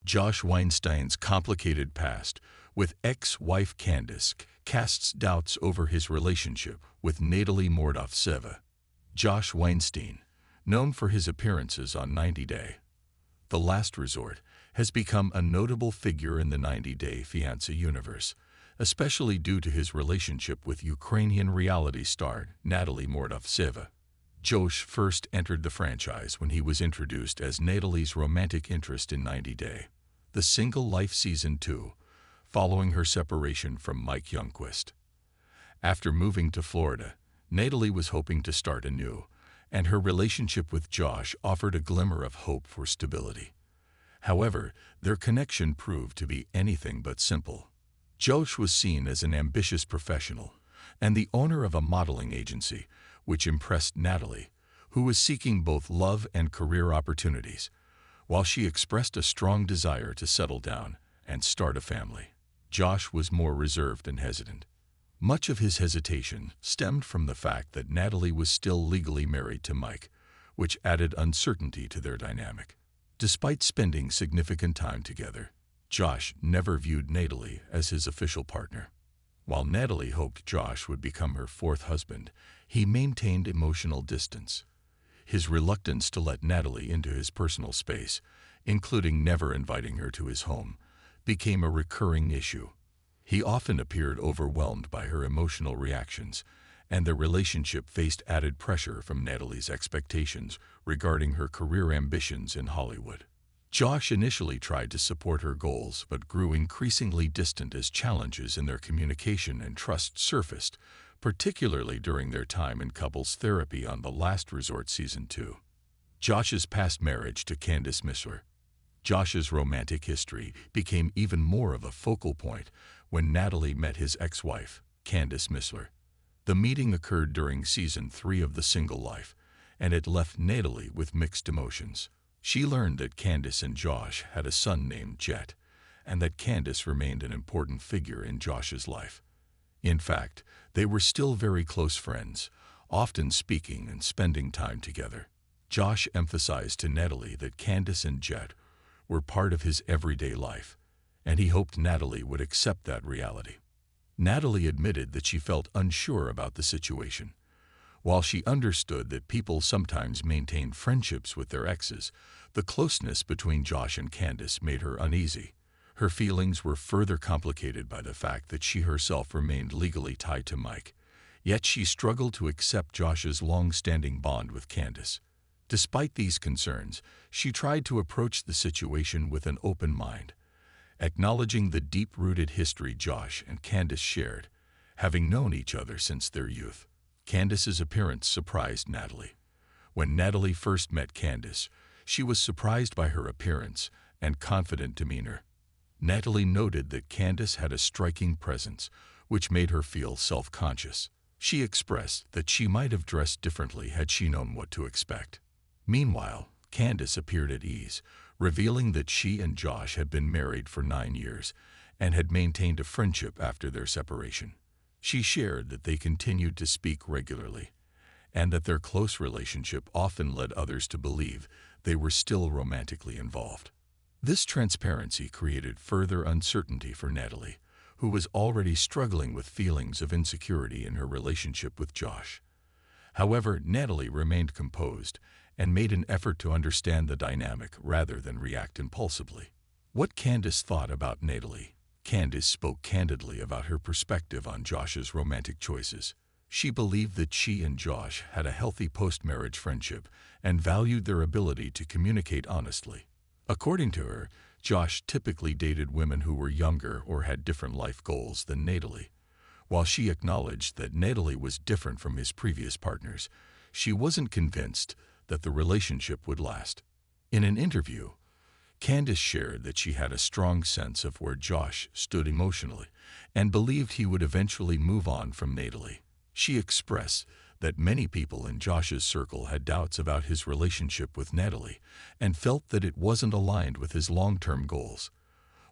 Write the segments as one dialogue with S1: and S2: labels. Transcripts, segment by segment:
S1: Josh Weinstein's complicated past with ex-wife Candace casts doubts over his relationship with Natalie Mordovtseva. Josh Weinstein, known for his appearances on 90 Day, The Last Resort, has become a notable figure in the 90 Day Fiancé universe, especially due to his relationship with Ukrainian reality star Natalie Mordovtseva. Josh first entered the franchise when he was introduced as Natalie's romantic interest in 90 Day, The Single Life Season 2, following her separation from Mike Youngquist. After moving to Florida, Natalie was hoping to start anew, and her relationship with Josh offered a glimmer of hope for stability. However, their connection proved to be anything but simple. Josh was seen as an ambitious professional and the owner of a modeling agency, which impressed Natalie, who was seeking both love and career opportunities, while she expressed a strong desire to settle down and start a family. Josh was more reserved and hesitant. Much of his hesitation stemmed from the fact that Natalie was still legally married to Mike, which added uncertainty to their dynamic. Despite spending significant time together, Josh never viewed Natalie as his official partner. While Natalie hoped Josh would become her fourth husband, he maintained emotional distance. His reluctance to let Natalie into his personal space, including never inviting her to his home, became a recurring issue. He often appeared overwhelmed by her emotional reactions, and their relationship faced added pressure from Natalie's expectations regarding her career ambitions in Hollywood. Josh initially tried to support her goals but grew increasingly distant as challenges in their communication and trust surfaced, particularly during their time in couples therapy on The Last Resort Season 2. Josh's past marriage to Candace Missler. Josh's romantic history became even more of a focal point when Natalie met his ex-wife, Candace Missler. The meeting occurred during Season 3 of The Single Life, and it left Natalie with mixed emotions. She learned that Candace and Josh had a son named Jet, and that Candace remained an important figure in Josh's life. In fact, they were still very close friends, often speaking and spending time together. Josh emphasized to Natalie that Candace and Jet were part of his everyday life, and he hoped Natalie would accept that reality. Natalie admitted that she felt unsure about the situation. While she understood that people sometimes maintain friendships with their exes, the closeness between Josh and Candace made her uneasy. Her feelings were further complicated by the fact that she herself remained legally tied to Mike, yet she struggled to accept Josh's long-standing bond with Candace. Despite these concerns, she tried to approach the situation with an open mind, acknowledging the deep-rooted history Josh and Candace shared, having known each other since their youth. Candace's appearance surprised Natalie. When Natalie first met Candace, she was surprised by her appearance and confident demeanor. Natalie noted that Candace had a striking presence, which made her feel self-conscious. She expressed that she might have dressed differently had she known what to expect. Meanwhile, Candace appeared at ease, revealing that she and Josh had been married for 9 years and had maintained a friendship after their separation. She shared that they continued to speak regularly, and that their close relationship often led others to believe they were still romantically involved. This transparency created further uncertainty for Natalie, who was already struggling with feelings of insecurity in her relationship with Josh. However, Natalie remained composed and made an effort to understand the dynamic rather than react impulsively. What Candace thought about Natalie. Candace spoke candidly about her perspective on Josh's romantic choices. She believed that she and Josh had a healthy post-marriage friendship and valued their ability to communicate honestly. According to her, Josh typically dated women who were younger or had different life goals than Natalie. While she acknowledged that Natalie was different from his previous partners, she wasn't convinced that the relationship would last. In an interview, Candace shared that she had a strong sense of where Josh stood emotionally and believed he would eventually move on from Natalie. She expressed that many people in Josh's circle had doubts about his relationship with Natalie and felt that it wasn't aligned with his long-term goals.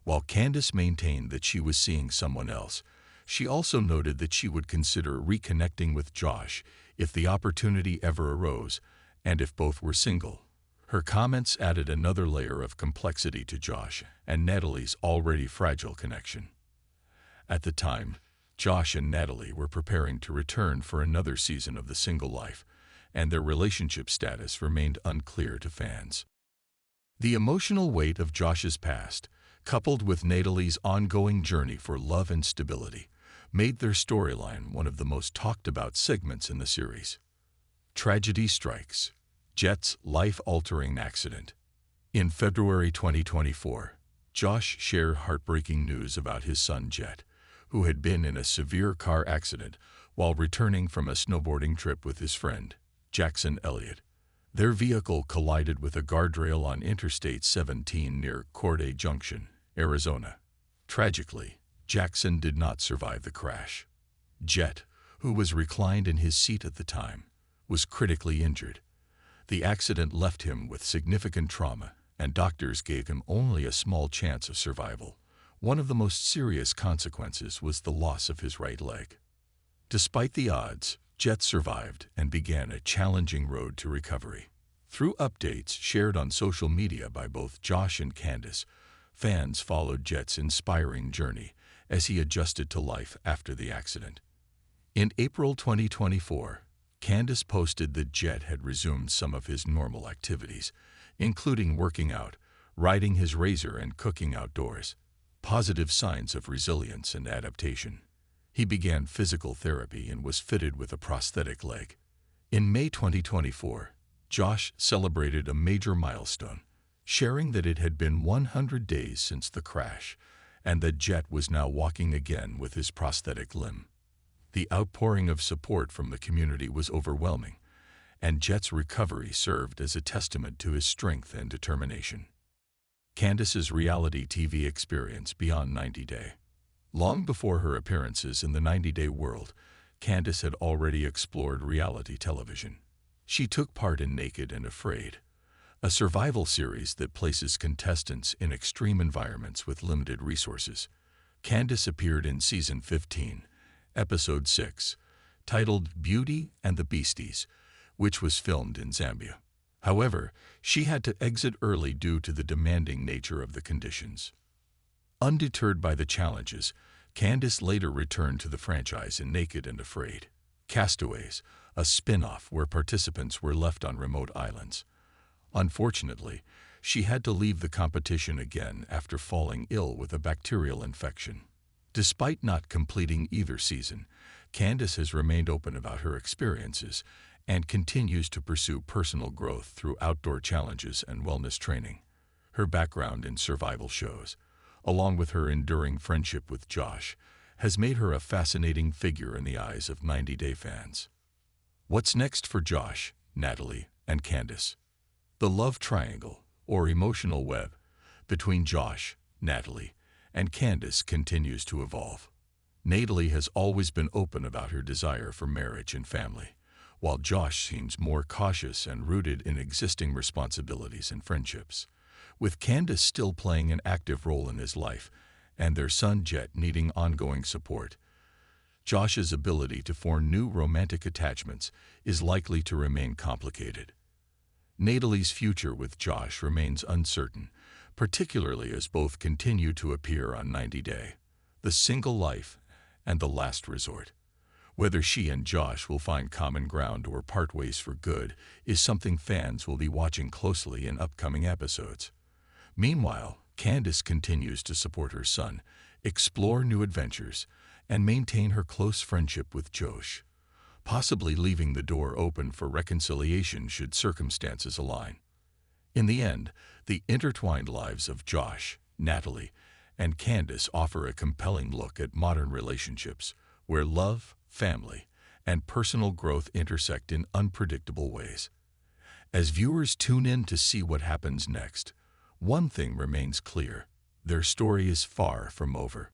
S1: While Candace maintained that she was seeing someone else, she also noted that she would consider reconnecting with Josh if the opportunity ever arose and if both were single. Her comments added another layer of complexity to Josh and Natalie's already fragile connection. At the time, Josh and Natalie were preparing to return for another season of The Single Life, and their relationship status remained unclear to fans. The emotional weight of Josh's past, coupled with Natalie's ongoing journey for love and stability, made their storyline one of the most talked-about segments in the series. Tragedy strikes. Jet's life-altering accident. In February 2024, Josh shared heartbreaking news about his son Jet, who had been in a severe car accident while returning from a snowboarding trip with his friend, Jackson Elliott. Their vehicle collided with a guardrail on Interstate 17 near Corday Junction, Arizona. Tragically, Jackson did not survive the crash. Jet, who was reclined in his seat at the time, was critically injured. The accident left him with significant trauma, and doctors gave him only a small chance of survival. One of the most serious consequences was the loss of his right leg. Despite the odds, Jet survived and began a challenging road to recovery. Through updates shared on social media by both Josh and Candace, fans followed Jet's inspiring journey as he adjusted to life after the accident. In April 2024, Candace posted that Jet had resumed some of his normal activities, including working out, riding his razor, and cooking outdoors. Positive signs of resilience and adaptation. He began physical therapy and was fitted with a prosthetic leg. In May 2024, Josh celebrated a major milestone, sharing that it had been 100 days since the crash and that Jet was now walking again with his prosthetic limb. The outpouring of support from the community was overwhelming, and Jet's recovery served as a testament to his strength and determination. Candace's reality TV experience beyond 90 Day. Long before her appearances in the 90-Day World, Candace had already explored reality television. She took part in Naked and Afraid, a survival series that places contestants in extreme environments with limited resources. Candace appeared in Season 15, Episode 6, titled Beauty and the Beasties, which was filmed in Zambia. However, she had to exit early due to the demanding nature of the conditions. Undeterred by the challenges, Candace later returned to the franchise in Naked and Afraid. Castaways, a spin-off where participants were left on remote islands. Unfortunately, she had to leave the competition again after falling ill with a bacterial infection. Despite not completing either season, Candace has remained open about her experiences and continues to pursue personal growth through outdoor challenges and wellness training. Her background in survival shows, along with her enduring friendship with Josh, has made her a fascinating figure in the eyes of 90-Day fans. What's next for Josh, Natalie, and Candace? The love triangle, or emotional web, between Josh, Natalie, and Candace continues to evolve. Natalie has always been open about her desire for marriage and family, while Josh seems more cautious and rooted in existing responsibilities and friendships, with Candace still playing an active role in his life and their son Jet needing ongoing support. Josh's ability to form new romantic attachments is likely to remain complicated. Natalie's future with Josh remains uncertain, particularly as both continue to appear on 90 Day, The Single Life, and The Last Resort. Whether she and Josh will find common ground or part ways for good is something fans will be watching closely in upcoming episodes. Meanwhile, Candace continues to support her son, explore new adventures, and maintain her close friendship with Josh, possibly leaving the door open for reconciliation should circumstances align. In the end, the intertwined lives of Josh, Natalie, and Candace offer a compelling look at modern relationships, where love, family, and personal growth intersect in unpredictable ways. As viewers tune in to see what happens next, one thing remains clear: their story is far from over.